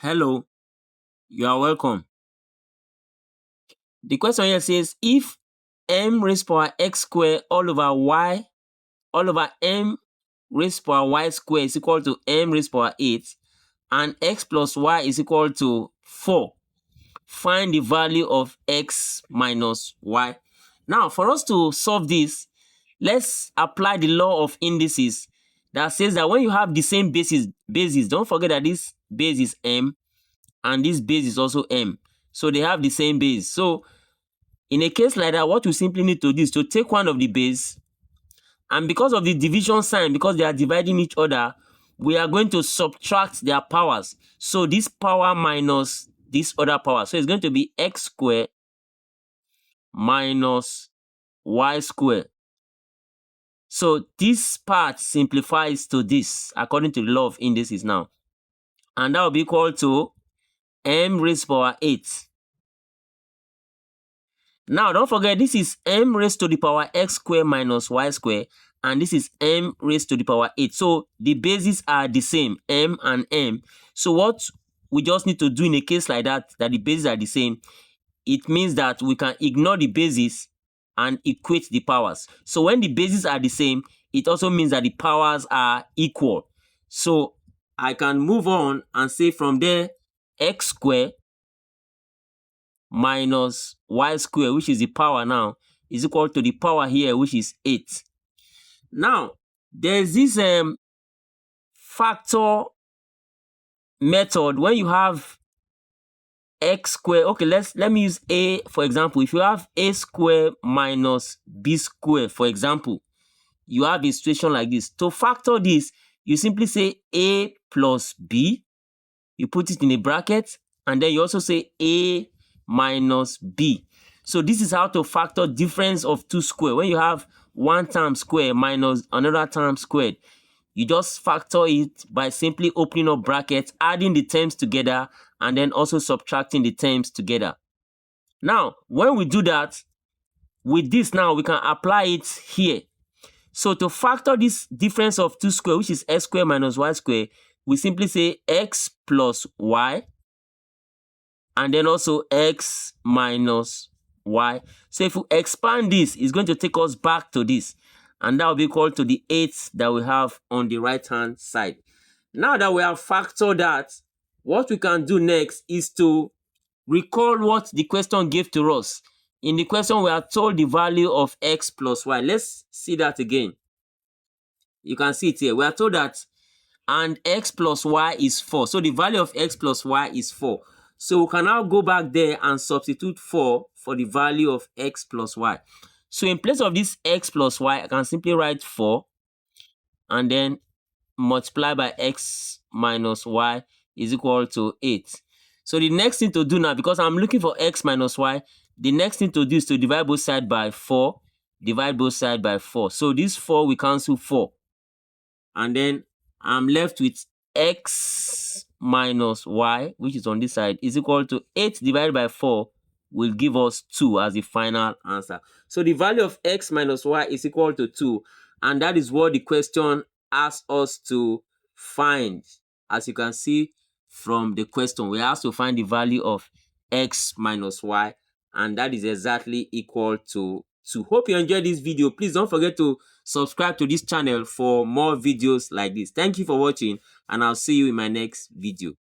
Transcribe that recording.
Hello, you are welcome. The question here says if m raised power x square all over m raised power y square is equal to m raised power 8 and x plus y is equal to 4, find the value of x minus y. Now, for us to solve this, let's apply the law of indices that says that when you have the same basis, don't forget that this base is m and this base is also m. So they have the same base. So in a case like that, what we simply need to do is to take one of the base, and because of the division sign, because they are dividing each other, we are going to subtract their powers. So this power minus this other power. So it's going to be x squared minus y squared. So this part simplifies to this according to the law of indices now. And that will be equal to m raised power 8. Now, don't forget, this is m raised to the power x squared minus y squared, and this is m raised to the power 8. So the bases are the same, m and m. So what we just need to do in a case like that the bases are the same, it means that we can ignore the bases and equate the powers. So when the bases are the same, it also means that the powers are equal. So I can move on and say from there, x squared minus y square, which is the power now, is equal to the power here, which is 8. Now, there's this factor method when you have x square. Okay, let me use a for example. If you have a square minus b square, for example, you have a situation like this. To factor this, you simply say a plus b, you put it in a bracket, and then you also say a minus b. So this is how to factor difference of two square. When you have one term square minus another term squared, you just factor it by simply opening up brackets, adding the terms together, and then also subtracting the terms together. Now, when we do that, with this now, we can apply it here. So to factor this difference of two square, which is x square minus y square, we simply say x plus y, and then also x minus y. So if we expand this, it's going to take us back to this, and that will be equal to the 8 that we have on the right hand side. Now that we have factored that, what we can do next is to recall what the question gave to us. In the question, we are told the value of x plus y. Let's see that again. You can see it here. We are told that and x plus y is 4. So the value of x plus y is 4. So we can now go back there and substitute 4 for the value of x plus y. So in place of this x plus y, I can simply write 4 and then multiply by x minus y is equal to 8. So the next thing to do now, because I'm looking for x minus y, the next thing to do is to divide both sides by 4. Divide both sides by 4. So this 4 we cancel 4. And then I'm left with x minus y, which is on this side, is equal to 8 divided by 4 will give us 2 as the final answer. So the value of x minus y is equal to 2. And that is what the question asks us to find. As you can see from the question, we have to find the value of x minus y. And that is exactly equal to 2. Hope you enjoyed this video. Please don't forget to subscribe to this channel for more videos like this. Thank you for watching, and I'll see you in my next video.